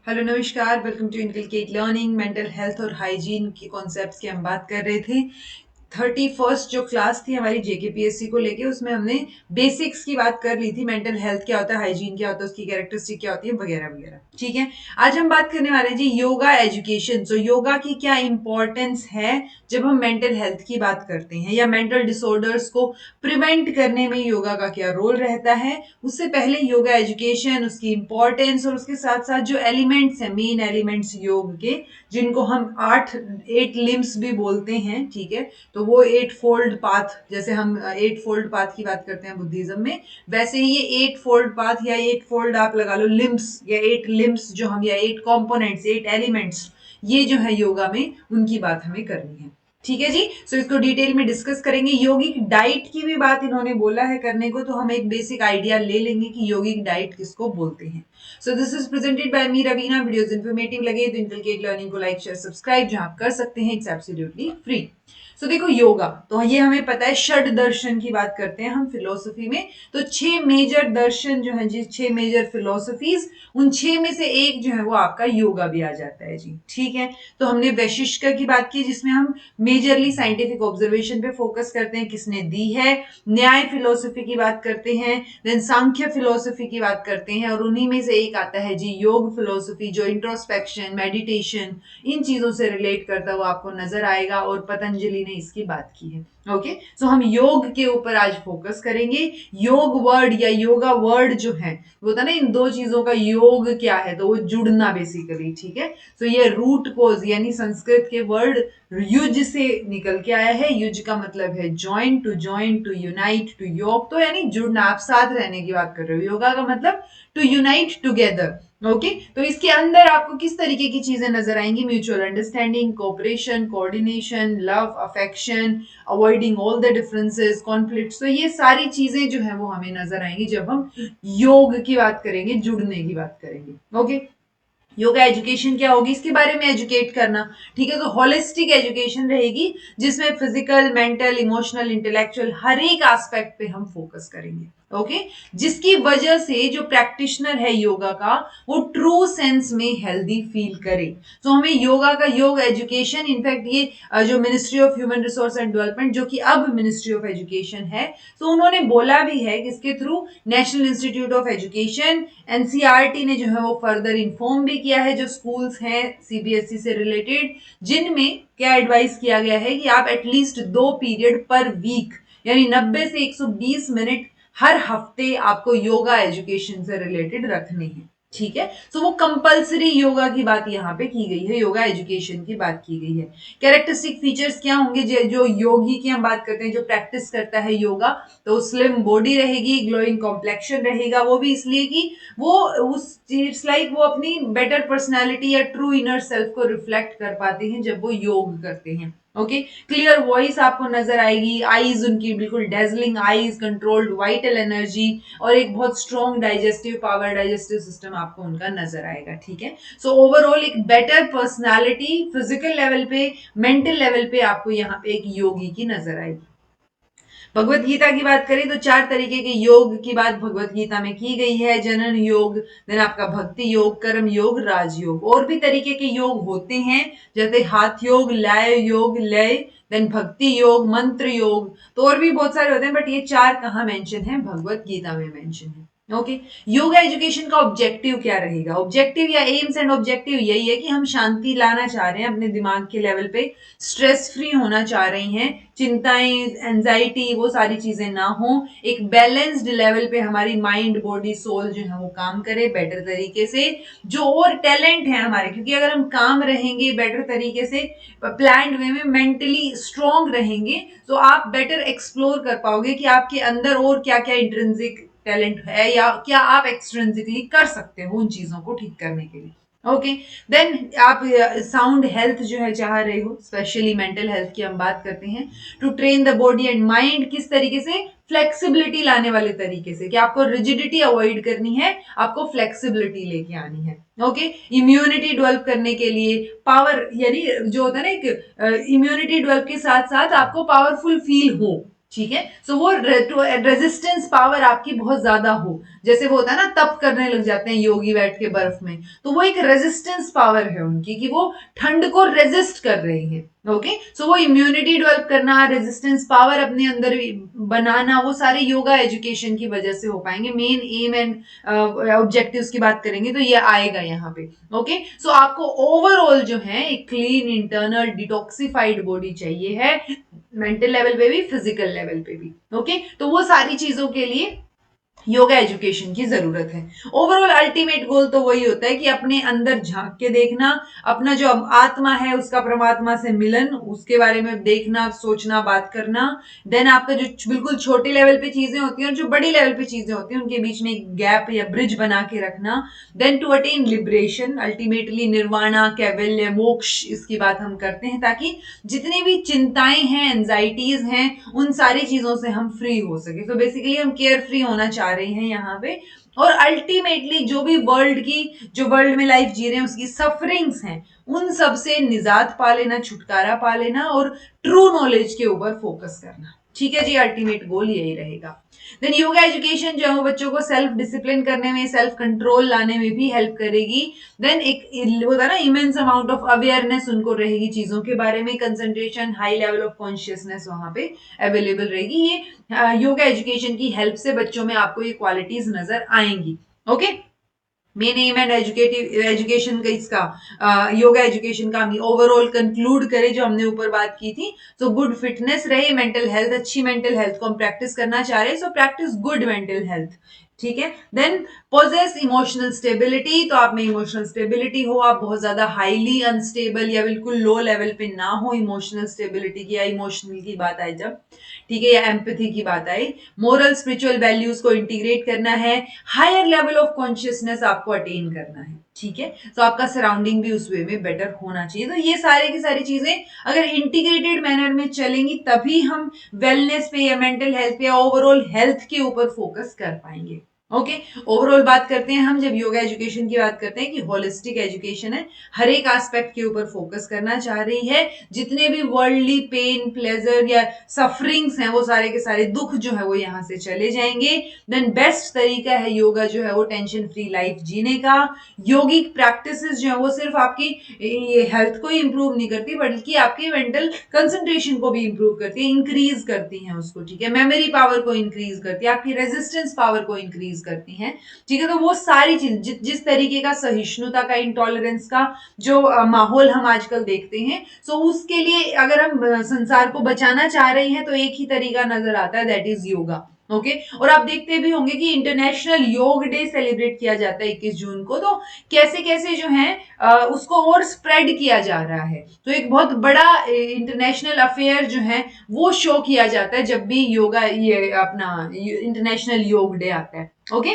Hello नमस्कार, welcome to inculcate learning. Mental health और hygiene के कॉन्सेप्ट्स की हम बात कर रहे थे। 31st जो क्लास थी हमारी जेकेपीएससी को लेके, उसमें हमने बेसिक्स की बात कर ली थी। मेंटल हेल्थ क्या होता है, हाइजीन क्या होता है, उसकी कैरेक्टरिस्टिक क्या होती है, वगैरह वगैरह। ठीक है, आज हम बात करने वाले हैं जी योगा एजुकेशन। सो योगा की क्या इंपॉर्टेंस है जब हम मेंटल हेल्थ की बात करते हैं, या मेंटल डिसऑर्डर्स को प्रिवेंट करने में योगा का क्या रोल रहता है। उससे पहले योगा एजुकेशन, उसकी इंपॉर्टेंस, और उसके साथ साथ जो एलिमेंट्स हैं, मेन एलिमेंट्स योग के, जिनको हम 8 लिम्स भी बोलते हैं। ठीक है, तो वो 8 फोल्ड पाथ, जैसे हम 8 फोल्ड पाथ की बात करते हैं बुद्धिज्म में, वैसे ही ये 8 फोल्ड पाथ या 8 फोल्ड आप लगा लो लिम्स, या 8 लिम्स जो हम, या 8 कंपोनेंट्स, 8 एलिमेंट्स, ये जो है योगा में, उनकी बात हमें करनी है। ठीक है जी। सो इसको डिटेल में डिस्कस करेंगे। योगिक डाइट की भी बात इन्होंने बोला है करने को, तो हम एक बेसिक आइडिया ले लेंगे कि योगिक डाइट किसको बोलते हैं। So this is presented by me Raveena. Videos informative लगे तो इनकलकेट लर्निंग को लाइक शेयर सब्सक्राइब जहां आप कर सकते हैं, इट्स एब्सोल्युटली फ्री। सो देखो योगा, तो ये हमें पता है, षड दर्शन की बात करते हैं हम फिलोसफी में। तो 6 मेजर दर्शन जो है जी, 6 मेजर फिलोसफीज, उन 6 में से एक जो है वो आपका योगा भी आ जाता है जी। ठीक है, तो हमने वैशिष्ट की बात की, जिसमें हम मेजरली साइंटिफिक ऑब्जर्वेशन पे फोकस करते हैं, किसने दी है। न्याय फिलोसफी की बात करते हैं, देन सांख्य फिलोसफी की बात करते हैं, और उन्हीं में से एक आता है जी योग फिलोसफी, जो इंट्रोस्पेक्शन, मेडिटेशन, इन चीजों से रिलेट करता हुआ आपको नजर आएगा, और पतंजलि ने इसकी बात की है। ओके, सो हम योग के ऊपर आज फोकस करेंगे। योग वर्ड या योगा वर्ड जो है, वो होता है ना, इन दो चीजों का योग क्या है, तो वो जुड़ना बेसिकली। ठीक है, तो ये रूट कोज यानी संस्कृत के वर्ड युज से निकल के आया है। युज का मतलब है ज्वाइन, टू यूनाइट, टू योग, तो यानी जुड़ना, आप साथ रहने की बात कर रहे हो। योगा का मतलब टू यूनाइट टुगेदर। ओके, तो इसके अंदर आपको किस तरीके की चीजें नजर आएंगी? Mutual understanding, cooperation, coordination, love, affection, avoiding all the differences, conflicts. तो ये सारी चीजें जो है वो हमें नजर आएंगी जब हम योग की बात करेंगे, जुड़ने की बात करेंगे। ओके, योगा एजुकेशन क्या होगी, इसके बारे में एजुकेट करना। ठीक है, तो होलिस्टिक एजुकेशन रहेगी, जिसमें फिजिकल, मेंटल, इमोशनल, इंटेलेक्चुअल, हर एक एस्पेक्ट पे हम फोकस करेंगे। ओके, जिसकी वजह से जो प्रैक्टिशनर है योगा का, वो ट्रू सेंस में हेल्दी फील करे। तो हमें योगा का, योग एजुकेशन, इनफैक्ट ये जो ministry of human resource and development, जो कि अब मिनिस्ट्री ऑफ एजुकेशन है, तो उन्होंने बोला भी है कि इसके through national institute of education, NCERT ने जो है वो फर्दर इन्फॉर्म भी किया है, जो स्कूल्स हैं सीबीएसई से रिलेटेड, जिनमें क्या एडवाइस किया गया है कि आप एटलीस्ट 2 पीरियड पर वीक, यानी 90 से 120 मिनट हर हफ्ते आपको योगा एजुकेशन से रिलेटेड रखने हैं। ठीक है, तो वो कंपलसरी योगा की बात यहाँ पे की गई है, योगा एजुकेशन की बात की गई है। कैरेक्टरिस्टिक फीचर्स क्या होंगे जो योगी की हम बात करते हैं, जो प्रैक्टिस करता है योगा, तो स्लिम बॉडी रहेगी, ग्लोइंग कॉम्प्लेक्शन रहेगा। वो भी इसलिए कि वो उस इट्स लाइक वो अपनी बेटर पर्सनालिटी या ट्रू इनर सेल्फ को रिफ्लेक्ट कर पाते हैं जब वो योग करते हैं। ओके, क्लियर वॉइस आपको नजर आएगी, आईज उनकी बिल्कुल dazzling eyes, controlled vital energy, और एक बहुत strong digestive power, digestive system आपको उनका नजर आएगा। ठीक है, सो ओवरऑल एक बेटर पर्सनालिटी फिजिकल लेवल पे, मेंटल लेवल पे आपको यहाँ पे एक योगी की नजर आएगी। भगवत गीता की बात करें तो 4 तरीके के योग की बात भगवत गीता में की गई है। जनन योग, देन आपका भक्ति योग, कर्म योग, राजयोग। और भी तरीके के योग होते हैं, जैसे हाथ योग, लय, देन भक्ति योग, मंत्र योग, तो और भी बहुत सारे होते हैं, बट ये 4 कहाँ मेंशन है? भगवत गीता में मेंशन है। ओके, योगा एजुकेशन का ऑब्जेक्टिव क्या रहेगा? ऑब्जेक्टिव या एम्स एंड ऑब्जेक्टिव यही है कि हम शांति लाना चाह रहे हैं अपने दिमाग के लेवल पे, स्ट्रेस फ्री होना चाह रहे हैं, चिंताएं, एंजाइटी, वो सारी चीजें ना हो, एक बैलेंस्ड लेवल पे हमारी माइंड, बॉडी, सोल जो है वो काम करे बेटर तरीके से। जो और टैलेंट है हमारे, क्योंकि अगर हम काम रहेंगे बेटर तरीके से, प्लान्ड वे में, मेंटली स्ट्रांग रहेंगे, तो आप बेटर एक्सप्लोर कर पाओगे कि आपके अंदर और क्या क्या इंट्रिंसिक टैलेंट है, या क्या आप एक्सट्रिंसिकली कर सकते हो उन चीजों को ठीक करने के लिए। ओके, देन आप साउंड हेल्थ जो है चाह रहे हो, स्पेशली मेंटल हेल्थ की हम बात करते हैं। To train the body and mind, किस तरीके से? फ्लेक्सिबिलिटी लाने वाले तरीके से, कि आपको रिजिडिटी अवॉइड करनी है, आपको फ्लेक्सिबिलिटी लेके आनी है। ओके, इम्यूनिटी डेवलप करने के लिए, पावर, यानी जो होता है ना, एक इम्यूनिटी डेवलप के साथ साथ आपको पावरफुल फील हो, ठीक है। सो वो रेजिस्टेंस पावर आपकी बहुत ज्यादा हो, जैसे वो होता है ना तप करने लग जाते हैं योगी बैठ के बर्फ में, तो वो एक रेजिस्टेंस पावर है उनकी कि वो ठंड को रेजिस्ट कर रहे हैं। ओके, सो वो इम्यूनिटी डेवलप करना, रेजिस्टेंस पावर अपने अंदर बनाना, वो सारे योगा एजुकेशन की वजह से हो पाएंगे। मेन एम एंड ऑब्जेक्टिव्स की बात करेंगे तो ये आएगा यहाँ पे। ओके, सो आपको ओवरऑल जो है एक क्लीन इंटरनल डिटॉक्सिफाइड बॉडी चाहिए है, मेंटल लेवल पे भी फिजिकल लेवल पे भी। ओके, तो वो सारी चीजों के लिए योगा एजुकेशन की जरूरत है। ओवरऑल अल्टीमेट गोल तो वही होता है कि अपने अंदर झांक के देखना, अपना जो आत्मा है उसका परमात्मा से मिलन, उसके बारे में देखना, सोचना, बात करना। देन आपका जो बिल्कुल छोटे लेवल पे चीजें होती हैं और जो बड़ी लेवल पे चीजें होती हैं उनके बीच में एक गैप या ब्रिज बना के रखना। Then to attain liberation, ultimately nirvana, kaivalya, moksha, इसकी बात हम करते हैं ताकि जितनी भी चिंताएं हैं, एंजाइटीज हैं, उन सारी चीजों से हम फ्री हो सके। तो बेसिकली हम केयर फ्री होना चाह रहे हैं यहाँ पे। और अल्टीमेटली जो भी वर्ल्ड में लाइफ जी रहे हैं उसकी सफरिंग्स हैं, उन सब से निजात पा लेना, छुटकारा पा लेना और ट्रू नॉलेज के ऊपर फोकस करना। ठीक है जी, अल्टीमेट गोल यही रहेगा। देन योगा एजुकेशन जो है वो बच्चों को सेल्फ डिसिप्लिन करने में, सेल्फ कंट्रोल लाने में भी हेल्प करेगी। देन एक होता है ना इमेंस अमाउंट ऑफ अवेयरनेस उनको रहेगी चीजों के बारे में, concentration, high level of consciousness वहां पे अवेलेबल रहेगी। ये योगा एजुकेशन की हेल्प से बच्चों में आपको ये क्वालिटीज नजर आएंगी। Okay, main M and education का इसका योगा एजुकेशन का हम ओवरऑल कंक्लूड करें जो हमने ऊपर बात की थी। तो गुड फिटनेस रहे, मेंटल हेल्थ, अच्छी मेंटल हेल्थ को हम प्रैक्टिस करना चाह रहे हैं, so practice good mental health. ठीक है। देन पोजेस इमोशनल स्टेबिलिटी, तो आप में इमोशनल स्टेबिलिटी हो, आप बहुत ज्यादा हाईली अनस्टेबल या बिल्कुल लो लेवल पे ना हो इमोशनल स्टेबिलिटी की, या इमोशनल की बात आए जब, ठीक है, या एम्पैथी की बात आई। मोरल स्पिरिचुअल वैल्यूज को इंटीग्रेट करना है, हायर लेवल ऑफ कॉन्शियसनेस आपको अटेन करना है। ठीक है, तो आपका सराउंडिंग भी उस वे में बेटर होना चाहिए। तो ये सारे की सारी चीजें अगर इंटीग्रेटेड मैनर में चलेंगी तभी हम वेलनेस पे या मेंटल हेल्थ पे या ओवरऑल हेल्थ के ऊपर फोकस कर पाएंगे। ओके, ओवरऑल बात करते हैं हम जब योगा एजुकेशन की बात करते हैं कि होलिस्टिक एजुकेशन है, हर एक एस्पेक्ट के ऊपर फोकस करना चाह रही है। जितने भी वर्ल्डली पेन, प्लेजर या सफरिंग्स हैं वो सारे के सारे दुख जो है वो यहाँ से चले जाएंगे। देन बेस्ट तरीका है योगा जो है वो टेंशन फ्री लाइफ जीने का। योगिक प्रैक्टिसेस जो है वो सिर्फ आपकी ये हेल्थ को ही इंप्रूव नहीं करती बल्कि आपकी मेंटल कंसंट्रेशन को भी इंप्रूव करती है, इंक्रीज करती हैं उसको। ठीक है, मेमोरी पावर को इंक्रीज करती है, आपकी रेजिस्टेंस पावर को इंक्रीज करती हैं। ठीक है, तो वो सारी चीज जिस तरीके का सहिष्णुता का, इंटॉलरेंस का जो माहौल हम आजकल देखते हैं, सो उसके लिए अगर हम संसार को बचाना चाह रहे हैं तो एक ही तरीका नजर आता है, दैट इज योगा। ओके, और आप देखते भी होंगे कि इंटरनेशनल योग डे सेलिब्रेट किया जाता है 21 जून को, तो कैसे कैसे जो है उसको और स्प्रेड किया जा रहा है। तो एक बहुत बड़ा इंटरनेशनल अफेयर जो है वो शो किया जाता है जब भी योगा ये अपना इंटरनेशनल योग डे आता है। ओके,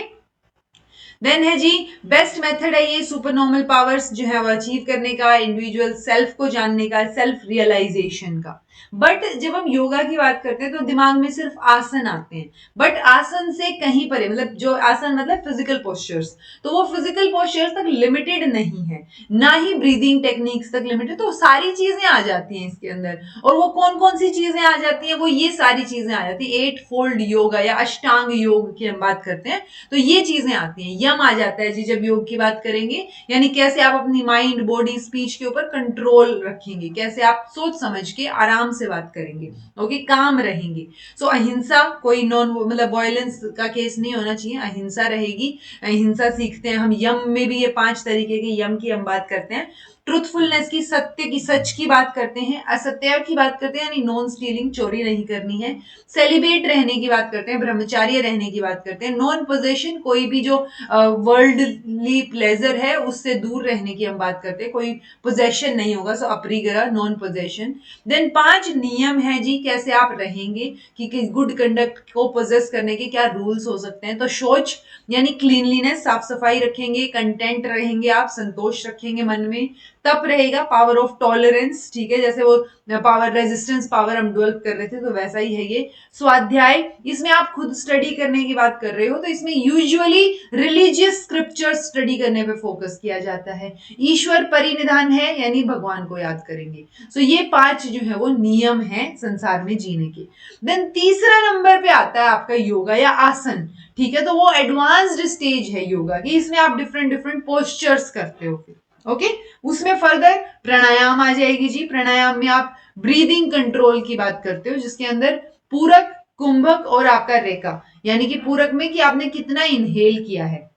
देन है जी बेस्ट मेथड है ये सुपर नॉर्मल पावर्स जो है वो अचीव करने का, इंडिविजुअल सेल्फ को जानने का, सेल्फ रियलाइजेशन का। बट जब हम योगा की बात करते हैं तो दिमाग में सिर्फ आसन आते हैं, बट आसन से कहीं परे, मतलब जो आसन मतलब फिजिकल पोस्चर्स, तो वो फिजिकल पोस्चर्स तक लिमिटेड नहीं है, ना ही ब्रीदिंग टेक्निक्स तक लिमिटेड, तो सारी चीजें आ जाती हैं इसके अंदर। और वो कौन कौन सी चीजें आ जाती हैं, वो ये सारी चीजें आ जाती है। 8 फोल्ड योगा या अष्टांग योग की हम बात करते हैं तो ये चीजें आती हैं। यम आ जाता है जी जब योग की बात करेंगे, यानी कैसे आप अपनी माइंड, बॉडी, स्पीच के ऊपर कंट्रोल रखेंगे, कैसे आप सोच समझ के आराम से बात करेंगे। ओके, काम रहेंगे। सो अहिंसा, कोई नॉन मतलब वायलेंस का केस नहीं होना चाहिए, अहिंसा रहेगी। अहिंसा सीखते हैं हम, यम में भी ये 5 तरीके के यम की हम बात करते हैं। ट्रूथफुलनेस की, सत्य की, सच की बात करते हैं। असत्य की बात करते हैं, यानी नॉन स्टीलिंग, चोरी नहीं करनी है। सेलिब्रेट रहने की बात करते हैं, ब्रह्मचार्य रहने की बात करते हैं। नॉन पोजेशन, कोई भी जो वर्ल्डली प्लेजर है उससे दूर रहने की हम बात करते हैं, कोई पोजेशन नहीं होगा, सो अपरिग्रह, नॉन पोजेशन। देन 5 नियम है जी कैसे आप रहेंगे, कि गुड कंडक्ट को पोजेस करने के क्या रूल्स हो सकते हैं। तो शौच यानी क्लीनलीनेस, साफ सफाई रखेंगे, कंटेंट रहेंगे, आप संतोष रखेंगे मन में। तप रहेगा, पावर ऑफ टॉलरेंस, ठीक है, जैसे वो पावर रेजिस्टेंस पावर हम डेवलप कर रहे थे तो वैसा ही है ये। स्वाध्याय, इसमें आप खुद स्टडी करने की बात कर रहे हो तो इसमें यूजुअली रिलीजियस स्क्रिप्चर स्टडी करने पे फोकस किया जाता है। ईश्वर परिनिधान है यानी भगवान को याद करेंगे। सो ये 5 जो है वो नियम है संसार में जीने के। देन तीसरा नंबर पे आता है आपका योगा या आसन, ठीक है, तो वो एडवांस्ड स्टेज है योगा की, इसमें आप डिफरेंट डिफरेंट पोस्चर्स करते हो फिर, ओके। उसमें फर्दर प्राणायाम आ जाएगी जी। प्राणायाम में आप ब्रीदिंग कंट्रोल की बात करते हो जिसके अंदर पूरक, कुंभक और आपका रेखा, यानी कि पूरक में कि आपने कितना इनहेल किया है।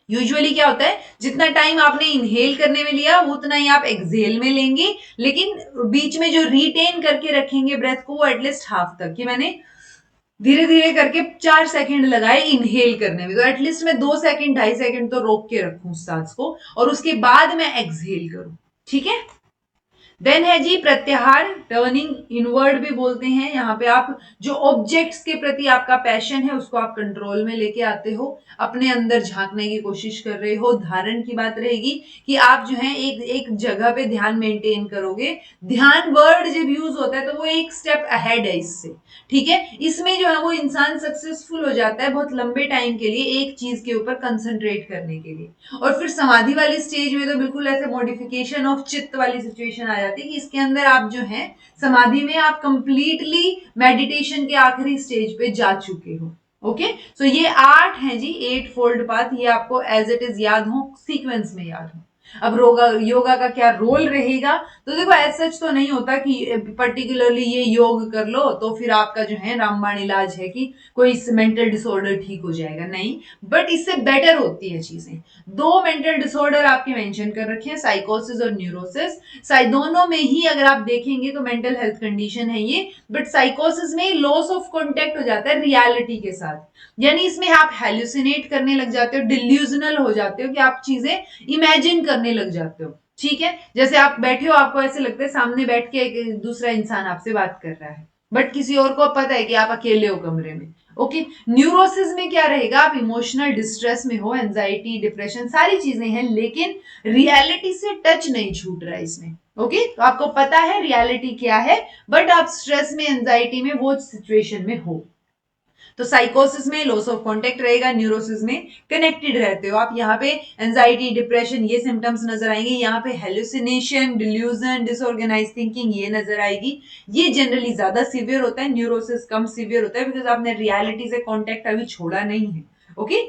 यूजुअली क्या होता है, जितना टाइम आपने इनहेल करने में लिया उतना ही आप एक्सहेल में लेंगे, लेकिन बीच में जो रिटेन करके रखेंगे ब्रेथ को वो एटलीस्ट हाफ तक, कि मैंने धीरे धीरे करके 4 सेकंड लगाए इनहेल करने में, तो एटलीस्ट मैं 2 सेकंड 2.5 सेकंड तो रोक के रखूं सांस को और उसके बाद मैं एक्सहेल करूं, ठीक है। देन है जी प्रत्याहार, टर्निंग इनवर्ड भी बोलते हैं। यहाँ पे आप जो ऑब्जेक्ट्स के प्रति आपका पैशन है उसको आप कंट्रोल में लेके आते हो, अपने अंदर झांकने की कोशिश कर रहे हो। धारण की बात रहेगी कि आप जो है एक एक जगह पे ध्यान मेंटेन करोगे। ध्यान वर्ड जब यूज होता है तो वो एक स्टेप अहेड है इससे, ठीक है। इसमें जो है वो इंसान सक्सेसफुल हो जाता है बहुत लंबे टाइम के लिए एक चीज के ऊपर कंसंट्रेट करने के लिए। और फिर समाधि वाली स्टेज में तो बिल्कुल ऐसे मॉडिफिकेशन ऑफ चित्त वाली सिचुएशन आ जाती है कि इसके अंदर आप जो है समाधि में आप कंप्लीटली मेडिटेशन के आखिरी स्टेज पे जा चुके हो, ओके। सो ये 8 है जी, 8 फोल्ड पाथ, ये आपको एज इट इज याद हो, सीक्वेंस में याद हो। अब योगा का क्या रोल रहेगा, तो देखो एज सच तो नहीं होता कि पर्टिकुलरली ये योग कर लो तो फिर आपका जो है रामबाण इलाज है कि कोई मेंटल डिसऑर्डर ठीक हो जाएगा, नहीं, बट इससे बेटर होती है चीजें। 2 मेंटल डिसऑर्डर आपके मेंशन कर रखे हैं, साइकोसिस और न्यूरोसिस। दोनों में ही अगर आप देखेंगे तो मेंटल हेल्थ कंडीशन है ये, बट साइकोसिस में लॉस ऑफ कॉन्टेक्ट हो जाता है रियलिटी के साथ, यानी इसमें आप हेल्यूसिनेट करने लग जाते हो, डिल्यूजनल हो जाते हो कि आप चीजें इमेजिन करने लग जाते हो, ठीक है। जैसे आप बैठे हो, आपको ऐसे लगता है सामने बैठ के एक दूसरा इंसान आपसे बात कर रहा है, बट किसी और को पता है कि आप अकेले हो कमरे में, ओके। न्यूरोसिस में क्या रहेगा, आप इमोशनल डिस्ट्रेस में हो, एंजाइटी, डिप्रेशन, सारी चीजें हैं, लेकिन रियलिटी से टच नहीं छूट रहा है इसमें, ओके। तो आपको पता है रियलिटी क्या है, बट आप स्ट्रेस में, एंजाइटी में, वो सिचुएशन में हो। तो साइकोसिस में लॉस ऑफ कांटेक्ट रहेगा, न्यूरोसिस में कनेक्टेड रहते हो आप। यहाँ पे एंजाइटी, डिप्रेशन, ये सिम्टम्स नजर आएंगे। यहाँ पे हेलुसिनेशन, डिल्यूजन, डिसऑर्गेनाइज थिंकिंग ये नजर आएगी। ये जनरली ज्यादा सीवियर होता है, न्यूरोसिस कम सीवियर होता है, बिकॉज आपने रियलिटी से कॉन्टेक्ट अभी छोड़ा नहीं है, ओके।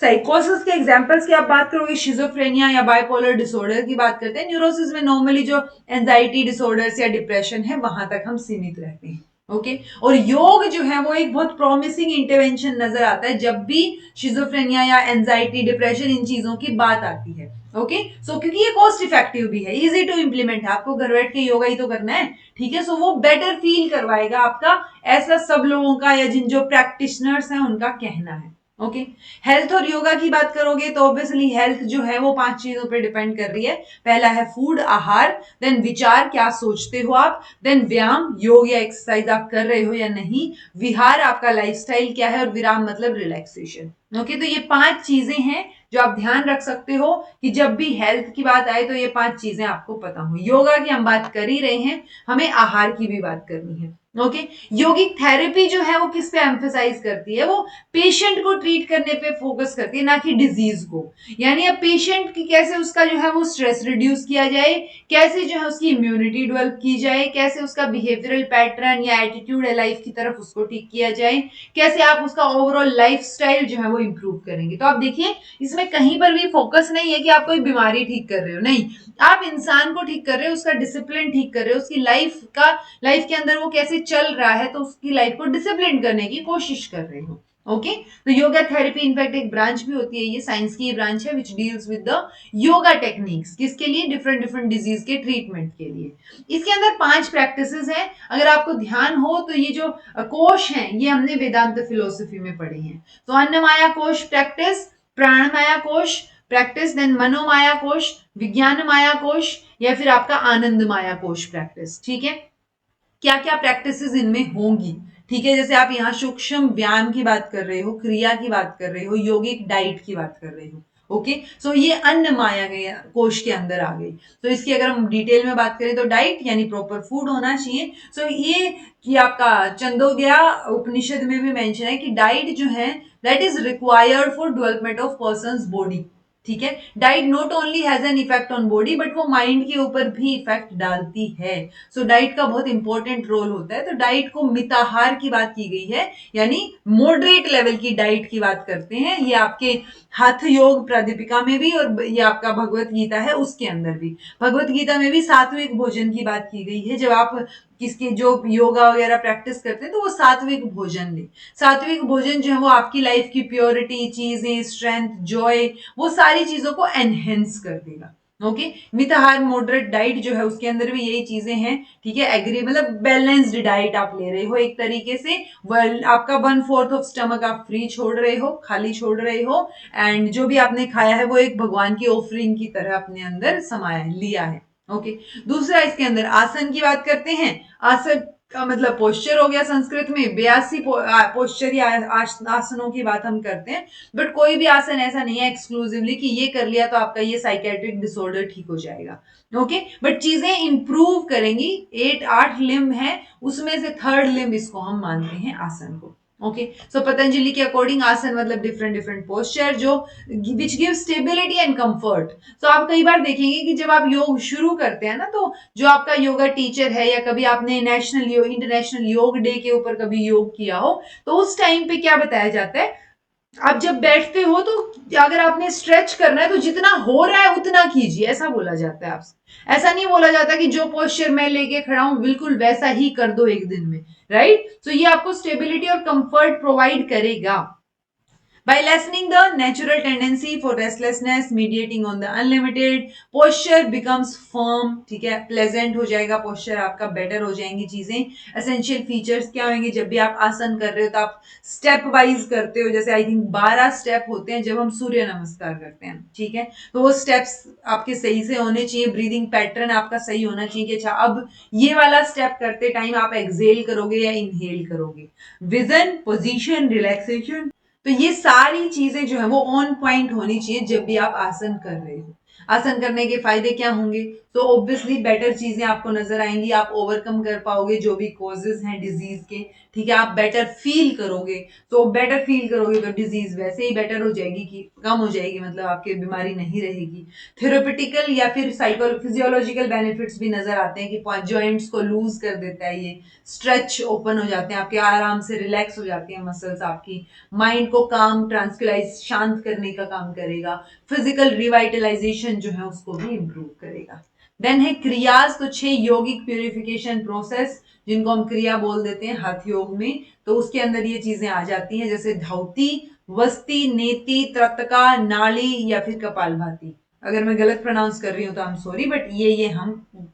साइकोसिस के एग्जांपल्स की आप बात करोगे, शिजोफ्रेनिया या बाइपोलर डिसऑर्डर की बात करते हैं। न्यूरोसिस में नॉर्मली जो एंजाइटी डिसऑर्डर्स या डिप्रेशन है वहां तक हम सीमित रहते हैं, ओके। और योग जो है वो एक बहुत प्रॉमिसिंग इंटरवेंशन नजर आता है जब भी शिजोफ्रेनिया या एंजाइटी, डिप्रेशन, इन चीजों की बात आती है, ओके। सो क्योंकि ये कॉस्ट इफेक्टिव भी है, इजी टू इम्प्लीमेंट है, आपको घर बैठ के योगा ही तो करना है, ठीक है। सो वो बेटर फील करवाएगा आपका, ऐसा सब लोगों का या जिन जो प्रैक्टिशनर्स हैं उनका कहना है, ओके। हेल्थ और योगा की बात करोगे तो ऑब्वियसली हेल्थ जो है वो 5 चीजों पे डिपेंड कर रही है। पहला है फूड, आहार, देन विचार, क्या सोचते हो आप, देन व्यायाम, योग या एक्सरसाइज आप कर रहे हो या नहीं, विहार, आपका लाइफस्टाइल क्या है, और विराम मतलब रिलैक्सेशन, ओके। तो ये 5 चीजें हैं जो आप ध्यान रख सकते हो कि जब भी हेल्थ की बात आए तो ये 5 चीजें आपको पता हो। योगा की हम बात कर ही रहे हैं, हमें आहार की भी बात करनी है, ओके। योगिक थेरेपी जो है वो किस पे एम्फेसाइज करती है, वो पेशेंट को ट्रीट करने पे फोकस करती है, ना कि डिजीज को। यानी अब पेशेंट की कैसे उसका जो है वो स्ट्रेस रिड्यूस किया जाए, कैसे जो है उसकी इम्यूनिटी डेवलप की जाए, कैसे उसका बिहेवियरल पैटर्न या एटीट्यूड है लाइफ की तरफ उसको ठीक किया जाए, कैसे आप उसका ओवरऑल लाइफ स्टाइल जो है वो इंप्रूव करेंगे। तो आप देखिए इसमें कहीं पर भी फोकस नहीं है कि आप कोई बीमारी ठीक कर रहे हो, नहीं, आप इंसान को ठीक कर रहे हो, उसका डिसिप्लिन ठीक कर रहे हो, उसकी लाइफ के अंदर वो कैसे चल रहा है तो उसकी लाइफ को डिसिप्लिन करने की कोशिश कर रहे हो, ओके। तो योगा थेरेपी इनफैक्ट एक ब्रांच भी होती है, ये साइंस की ब्रांच है which deals with the yoga techniques, किसके लिए, डिफरेंट डिफरेंट डिजीज के ट्रीटमेंट के लिए। इसके अंदर 5 प्रैक्टिसेस हैं, अगर आपको ध्यान हो तो ये जो कोश हैं ये हमने वेदांत फिलोसफी में पढ़े हैं। तो अन्नमाया कोश प्रैक्टिस, प्राणमाया कोश प्रैक्टिस, देन मनोमाया कोश, विज्ञान माया कोश, या फिर आपका आनंद माया कोश प्रैक्टिस, ठीक है। क्या क्या प्रैक्टिसेस इनमें होंगी, ठीक है। जैसे आप यहाँ सूक्ष्म व्यायाम की बात कर रहे हो, क्रिया की बात कर रहे हो, योगिक डाइट की बात कर रहे हो, ओके, सो ये अन्न माया कोश के अंदर आ गई। तो इसकी अगर हम डिटेल में बात करें तो डाइट यानी प्रॉपर फूड होना चाहिए। सो ये कि आपका छंदोग्या उपनिषद में भी मेंशन है कि डाइट जो है that is required for development of persons body. ठीक है, diet not only has an effect on body but वो माइंड के ऊपर भी इफेक्ट डालती है। सो डाइट का बहुत इंपॉर्टेंट रोल होता है। तो डाइट को मिताहार की बात की गई है, यानी मॉडरेट लेवल की डाइट की बात करते हैं। ये आपके हठ योग प्रादीपिका में भी और ये आपका भगवत गीता है उसके अंदर भी। भगवत गीता में भी सात्विक भोजन की बात की गई है। जब आप किसके जो योगा वगैरह प्रैक्टिस करते हैं तो वो सात्विक भोजन ले। सात्विक भोजन जो है वो आपकी लाइफ की प्योरिटी, चीजें, स्ट्रेंथ, जॉय, वो सारी चीजों को एनहेंस कर देगा। ओके, मिताहार मॉडरेट डाइट जो है उसके अंदर भी यही चीजें हैं। ठीक है, एग्री मतलब बैलेंस्ड डाइट आप ले रहे हो एक तरीके से। आपका 1/4 ऑफ स्टमक आप फ्री छोड़ रहे हो, खाली छोड़ रहे हो, एंड जो भी आपने खाया है वो एक भगवान की ऑफरिंग की तरह अपने अंदर समाया लिया है। ओके, दूसरा इसके अंदर आसन की बात करते हैं। आसन का मतलब पोस्चर हो गया संस्कृत में। 82 पोस्चर या आसनों की बात हम करते हैं, बट कोई भी आसन ऐसा नहीं है एक्सक्लूसिवली कि ये कर लिया तो आपका ये साइकेट्रिक डिसऑर्डर ठीक हो जाएगा। ओके, बट चीजें इंप्रूव करेंगी। 8 लिम्ब है, उसमें से थर्ड लिम्ब इसको हम मानते हैं आसन को। ओके, सो पतंजलि के अकॉर्डिंग आसन मतलब डिफरेंट डिफरेंट पोस्चर जो which give stability and comfort. तो आप कई बार देखेंगे कि जब आप योग शुरू करते हैं ना, तो जो आपका योगा टीचर है या कभी आपने नेशनल योग, इंटरनेशनल योग डे के ऊपर कभी योग किया हो, तो उस टाइम पे क्या बताया जाता है, आप जब बैठते हो तो अगर आपने स्ट्रेच करना है तो जितना हो रहा है उतना कीजिए, ऐसा बोला जाता है आपसे। ऐसा नहीं बोला जाता कि जो पोस्चर मैं लेके खड़ा हूं बिल्कुल वैसा ही कर दो एक दिन में, राइट। तो ये आपको स्टेबिलिटी और कंफर्ट प्रोवाइड करेगा। By lessening the natural tendency for restlessness, mediating on the unlimited, posture becomes firm, ठीक है, pleasant हो जाएगा posture आपका, better हो जाएंगी चीजें। essential features क्या होंगे, जब भी आप आसन कर रहे हो तो आप step wise करते हो, जैसे आई थिंक 12 स्टेप होते हैं जब हम सूर्य नमस्कार करते हैं। ठीक है, तो वो स्टेप्स आपके सही से होने चाहिए, ब्रीदिंग पैटर्न आपका सही होना चाहिए कि अच्छा अब ये वाला स्टेप करते टाइम आप एक्सेल करोगे या इनहेल करोगे। विजन, पोजीशन, रिलैक्सेशन, तो ये सारी चीजें जो है वो ऑन पॉइंट होनी चाहिए जब भी आप आसन कर रहे हो। आसन करने के फायदे क्या होंगे, तो ऑब्वियसली बेटर चीजें आपको नजर आएंगी, आप ओवरकम कर पाओगे जो भी कॉजेज हैं डिजीज के। ठीक है, आप बेटर फील करोगे, तो बेटर फील करोगे तो डिजीज वैसे ही बेटर हो जाएगी, कि कम हो जाएगी, मतलब आपकी बीमारी नहीं रहेगी। थेरेपेटिकल या फिर साइको फिजियोलॉजिकल बेनिफिट्स भी नजर आते हैं कि जॉइंट्स को लूज कर देता है ये, स्ट्रेच ओपन हो जाते हैं आपके, आराम से रिलैक्स हो जाती है मसल्स आपकी, माइंड को काम ट्रांसक्यूलाइज शांत करने का काम करेगा, फिजिकल रिवाइटलाइजेशन जो है उसको भी इंप्रूव करेगा। देन है क्रियाज, तो 6 यौगिक प्यूरिफिकेशन प्रोसेस जिनको हम क्रिया बोल देते हैं हठ योग में, तो उसके अंदर ये चीजें आ जाती हैं, जैसे धौती, वस्ती, नेति, त्रतका, नाड़ी या फिर कपालभाति। अगर मैं गलत प्रोनाउंस कर रही हूँ तो आई एम सॉरी, बट ये हम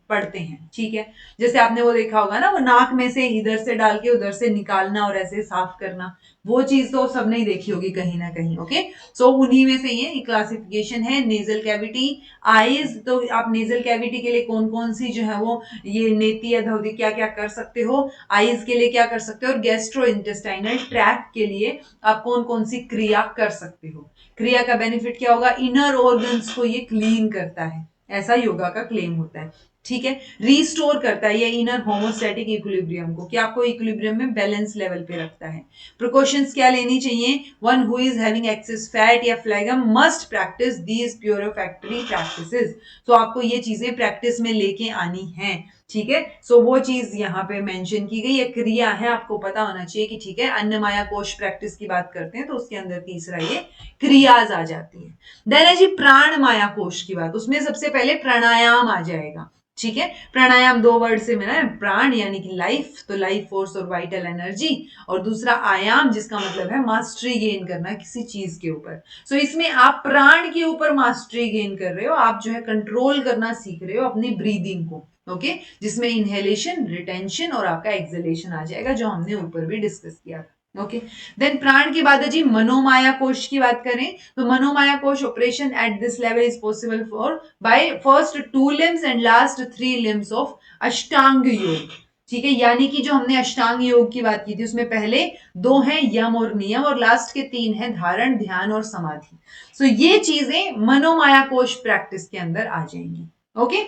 पढ़ते हैं। ठीक है, जैसे आपने वो देखा होगा ना, वो नाक में से इधर से डाल के उधर से निकालना और ऐसे साफ करना, वो चीज तो सबने ही देखी होगी कहीं ना कहीं। ओके, सो उन्हीं में से ये क्लासिफिकेशन है। नेजल कैविटी, आईज, तो आप नेजल कैविटी के लिए कौन कौन सी जो है वो ये नेति या धौती क्या क्या कर सकते हो, आईज के लिए क्या कर सकते हो, और गैस्ट्रो इंटेस्टाइनल ट्रैक के लिए आप कौन कौन सी क्रिया कर सकते हो। क्रिया का बेनिफिट क्या होगा, इनर ऑर्गन्स को ये क्लीन करता है, ऐसा योगा का क्लेम होता है। ठीक है, रीस्टोर करता है ये इनर होमोस्टैटिक इक्विलिब्रियम को, कि आपको इक्विलिब्रियम में बैलेंस लेवल पे रखता है। प्रिकॉशंस क्या लेनी चाहिए, one who is having access fat या फ्लैगम मस्ट प्रैक्टिस दीज प्यूरिफैक्टरी प्रैक्टिसेस। तो आपको ये चीजें प्रैक्टिस में लेके आनी है। ठीक है, सो वो चीज यहाँ पे मेंशन की गई, ये क्रिया है, आपको पता होना चाहिए कि ठीक है, अन्नमाया कोश प्रैक्टिस की बात करते हैं तो उसके अंदर तीसरा ये क्रियाज आ जाती है। देन है जी प्राण माया कोश की बात, उसमें सबसे पहले प्राणायाम आ जाएगा। ठीक है, प्राणायाम 2 वर्ड से मिला है, प्राण यानी कि लाइफ, तो लाइफ फोर्स और वाइटल एनर्जी, और दूसरा आयाम जिसका मतलब है मास्टरी गेन करना किसी चीज के ऊपर। सो इसमें आप प्राण के ऊपर मास्टरी गेन कर रहे हो, आप जो है कंट्रोल करना सीख रहे हो अपनी ब्रीदिंग को। ओके, जिसमें इनहेलेशन, रिटेंशन और आपका एक्सलेशन आ जाएगा, जो हमने ऊपर भी डिस्कस किया था। ओके, देन प्राण के बाद जी मनोमाया कोश की बात करें, तो मनोमाया कोश operation at this level is possible for by first 2 limbs and last 3 limbs of अष्टांग योग। ठीक है, यानी कि जो हमने अष्टांग योग की बात की थी उसमें पहले 2 हैं यम और नियम, और लास्ट के 3 हैं धारण, ध्यान और समाधि। सो ये चीजें मनोमाया कोश प्रैक्टिस के अंदर आ जाएंगी। ओके,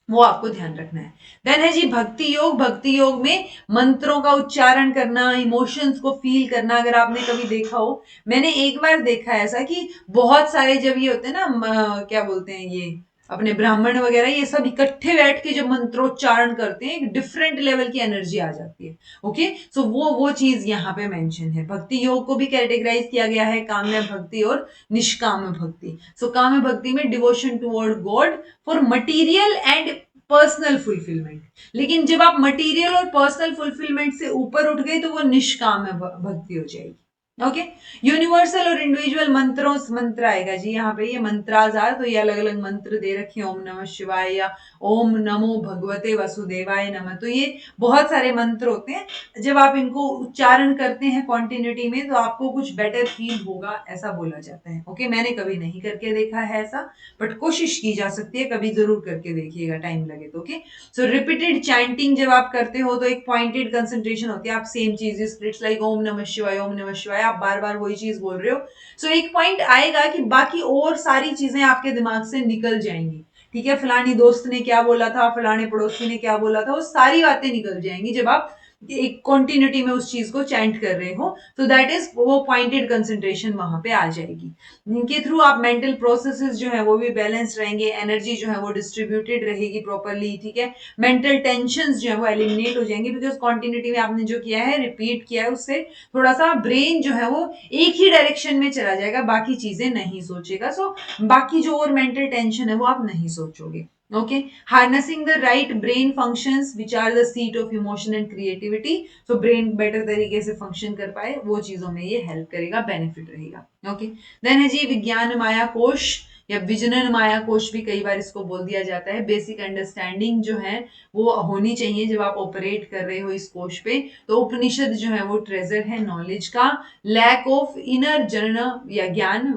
वो आपको ध्यान रखना है। देन है जी भक्ति योग। भक्ति योग में मंत्रों का उच्चारण करना, इमोशंस को फील करना। अगर आपने कभी देखा हो, मैंने एक बार देखा है ऐसा कि बहुत सारे जब ये होते हैं ना क्या बोलते हैं ये अपने ब्राह्मण वगैरह, ये सब इकट्ठे बैठ के जब मंत्रोच्चारण करते हैं, एक डिफरेंट लेवल की एनर्जी आ जाती है। ओके, सो वो चीज यहाँ पे मेंशन है। भक्ति योग को भी कैटेगराइज किया गया है काम्य भक्ति और निष्काम भक्ति। सो काम्य भक्ति में devotion toward God for material and personal fulfilment. लेकिन जब आप मटेरियल और पर्सनल फुलफिलमेंट से ऊपर उठ गए तो वो निष्काम भक्ति हो जाएगी। ओके, यूनिवर्सल और इंडिविजुअल मंत्रों मंत्र आएगा जी यहाँ पे, ये मंत्राजार, तो ये अलग अलग मंत्र दे रखे हैं, ओम नमः शिवाय या ओम नमो भगवते वसुदेवाय नमः। तो ये बहुत सारे मंत्र होते हैं, जब आप इनको उच्चारण करते हैं कॉन्टिन्यूटी में तो आपको कुछ बेटर फील होगा, ऐसा बोला जाता है। ओके, मैंने कभी नहीं करके देखा है ऐसा, बट कोशिश की जा सकती है, कभी जरूर करके देखिएगा, टाइम लगे तो। ओके, सो रिपीटेड चैंटिंग जब आप करते हो तो एक पॉइंटेड कंसंट्रेशन होती है, आप सेम चीज, इट्स लाइक ओम नमः शिवाय, ओम नमः शिवाय, आप बार बार वही चीज बोल रहे हो। सो एक पॉइंट आएगा कि बाकी और सारी चीजें आपके दिमाग से निकल जाएंगी। ठीक है, फलानी दोस्त ने क्या बोला था, फलाने पड़ोसी ने क्या बोला था, वो सारी बातें निकल जाएंगी जब आप एक कॉन्टिन्यूटी में उस चीज को चैंट कर रहे हो। तो दैट इज वो पॉइंटेड कंसंट्रेशन वहां पे आ जाएगी। इनके थ्रू आप मेंटल प्रोसेसेस जो है वो भी बैलेंस रहेंगे, एनर्जी जो है वो डिस्ट्रीब्यूटेड रहेगी प्रॉपरली। ठीक है, मेंटल टेंशन जो है वो एलिमिनेट हो जाएंगे, बिकॉज कॉन्टिन्यूटी में आपने जो किया है, रिपीट किया है, उससे थोड़ा सा ब्रेन जो है वो एक ही डायरेक्शन में चला जाएगा, बाकी चीजें नहीं सोचेगा। सो बाकी जो और मेंटल टेंशन है वो आप नहीं सोचोगे। okay, harnessing the right brain functions which are the seat of emotion and creativity, so brain better तरीके से फंक्शन कर पाए, वो चीजों में ये हेल्प करेगा, बेनिफिट रहेगा। ओके, देन है जी विज्ञान माया कोश या विजनन माया कोश भी कई बार इसको बोल दिया जाता है। बेसिक अंडरस्टैंडिंग जो है वो होनी चाहिए जब आप ऑपरेट कर रहे हो इस कोश पे। तो उपनिषद जो है वो ट्रेजर है नॉलेज का। लैक ऑफ इनर जर्न या ज्ञान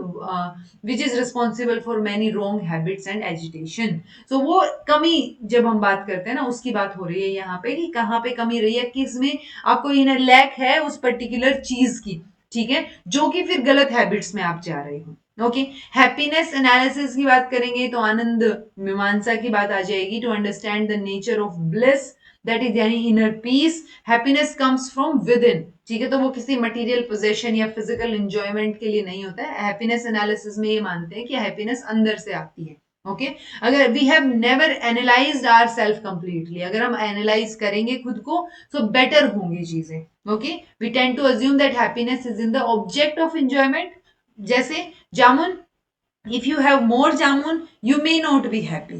which is responsible for many wrong habits and agitation. So वो कमी जब हम बात करते हैं ना, उसकी बात हो रही है यहाँ पे कि कहाँ पे कमी रही है, किस में आपको इनर लैक है उस पर्टिकुलर चीज की। ठीक है, जो कि फिर गलत हैबिट्स में आप जा रहे हो। ओके, हैप्पीनेस एनालिसिस की बात करेंगे तो आनंद मीमांसा की बात आ जाएगी। To understand the nature of bliss, that is यानी inner peace, happiness comes from within. ठीक है, तो वो किसी मटेरियल पोजेशन या फिजिकल एंजॉयमेंट के लिए नहीं होता है। हैप्पीनेस एनालिसिस में ये मानते हैं कि हैप्पीनेस अंदर से आती है। ओके, अगर we have never analysed our self completely, अगर हम एनालाइज करेंगे खुद को तो बेटर होंगी चीजें। Okay, we tend to assume that happiness is in the object of enjoyment. जैसे जामुन, if you have more jamun you may not be happy.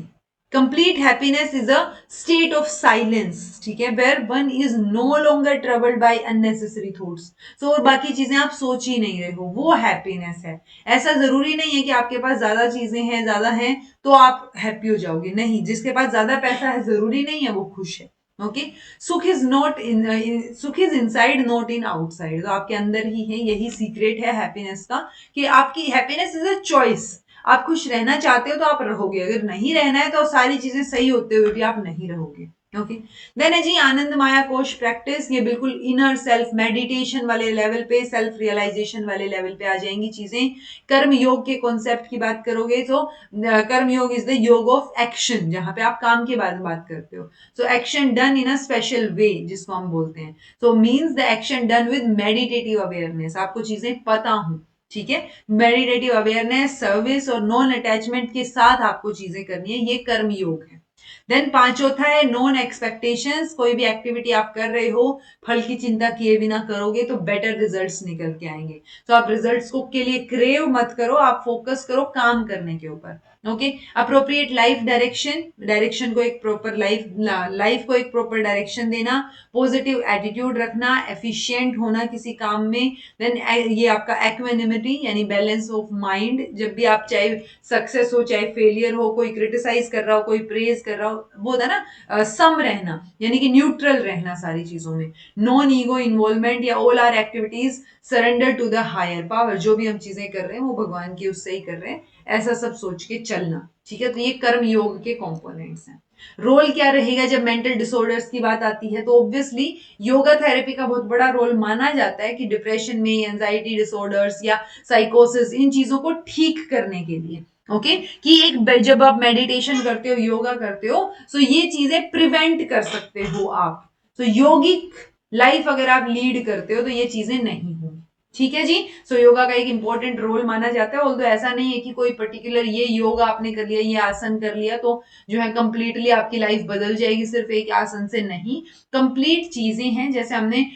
Complete happiness is a state of silence, ठीक है, where one is no longer troubled by unnecessary thoughts. So और बाकी चीजें आप सोच ही नहीं रहे हो, वो हैप्पीनेस है। ऐसा जरूरी नहीं है कि आपके पास ज्यादा चीजें हैं, ज्यादा हैं तो आप हैप्पी हो जाओगे, नहीं। जिसके पास ज्यादा पैसा है जरूरी नहीं है वो खुश है। ओके, सुख इज नॉट इन, सुख is inside not in outside. तो आपके अंदर ही है, यही सीक्रेट है हैप्पीनेस का, कि आपकी हैप्पीनेस इज अ चॉइस। आप खुश रहना चाहते हो तो आप रहोगे, अगर नहीं रहना है तो सारी चीजें सही होते हुए भी आप नहीं रहोगे। ओके, देन है जी आनंद माया कोश प्रैक्टिस। ये बिल्कुल इनर सेल्फ मेडिटेशन वाले लेवल पे, सेल्फ रियलाइजेशन वाले लेवल पे आ जाएंगी चीजें। कर्म योग के कॉन्सेप्ट की बात करोगे तो कर्म योग इज द योग ऑफ एक्शन, जहां पे आप काम के बारे में बात करते हो। So action done in a special वे जिसको हम बोलते हैं, so means the action done with meditative awareness, आपको चीजें पता हो। ठीक है, मेडिटेटिव अवेयरनेस, सर्विस और नॉन अटैचमेंट के साथ आपको चीजें करनी है, ये कर्म योग है। देन चौथा है नॉन एक्सपेक्टेशंस। कोई भी एक्टिविटी आप कर रहे हो फल की चिंता किए बिना करोगे तो बेटर रिजल्ट्स निकल के आएंगे। तो आप रिजल्ट्स को के लिए क्रेव मत करो, आप फोकस करो काम करने के ऊपर। Okay, appropriate life direction, direction को एक प्रॉपर लाइफ को एक प्रॉपर डायरेक्शन देना, पॉजिटिव एटीट्यूड रखना, एफिशिएंट होना किसी काम में। देन ये आपका एक्वेनिमिटी यानी बैलेंस ऑफ माइंड, जब भी आप चाहे सक्सेस हो चाहे फेलियर हो, कोई क्रिटिसाइज कर रहा हो कोई प्रेज कर रहा हो, वो होता है ना सम रहना, यानी कि न्यूट्रल रहना सारी चीजों में। नॉन ईगो इन्वॉल्वमेंट या all our activities surrender to the higher power, जो भी हम चीजें कर रहे हैं वो भगवान की उससे ही कर रहे हैं, ऐसा सब सोच के चलना। ठीक है, तो ये कर्म योग के कंपोनेंट्स हैं। रोल क्या रहेगा जब मेंटल डिसऑर्डर्स की बात आती है, तो ऑब्वियसली योगा थेरेपी का बहुत बड़ा रोल माना जाता है कि डिप्रेशन में, एंजाइटी डिसऑर्डर्स या साइकोसिस, इन चीजों को ठीक करने के लिए। ओके, कि एक जब आप मेडिटेशन करते हो, योगा करते हो, सो ये चीजें प्रिवेंट कर सकते हो आप। तो योगिक लाइफ अगर आप लीड करते हो तो ये चीजें नहीं होंगी। ठीक है जी। सो योगा का एक इंपॉर्टेंट रोल माना जाता है, ऑल्दो ऐसा नहीं है कि कोई पर्टिकुलर ये योगा आपने कर लिया, ये आसन कर लिया तो जो है कंप्लीटली आपकी लाइफ बदल जाएगी सिर्फ एक आसन से, नहीं। कंप्लीट चीजें हैं, जैसे हमने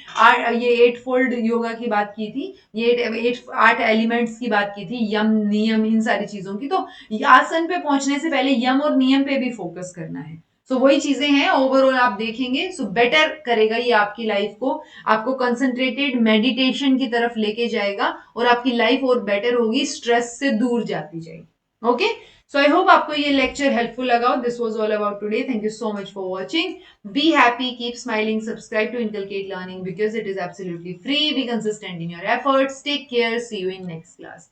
ये 8 फोल्ड योगा की बात की थी, ये 8 एलिमेंट्स की बात की थी, यम नियम इन सारी चीजों की। तो आसन पे पहुंचने से पहले यम और नियम पे भी फोकस करना है। सो वही चीजें हैं, ओवरऑल आप देखेंगे सो बेटर करेगा ये आपकी लाइफ को, आपको कंसंट्रेटेड मेडिटेशन की तरफ लेके जाएगा और आपकी लाइफ और बेटर होगी, स्ट्रेस से दूर जाती जाएगी। ओके, सो आई होप आपको ये लेक्चर हेल्पफुल लगा। This was all about today. Thank you so much for watching. Be happy, keep smiling, subscribe to Inculcate Learning because it is absolutely free. Be consistent in your efforts. Take care. See you in next class.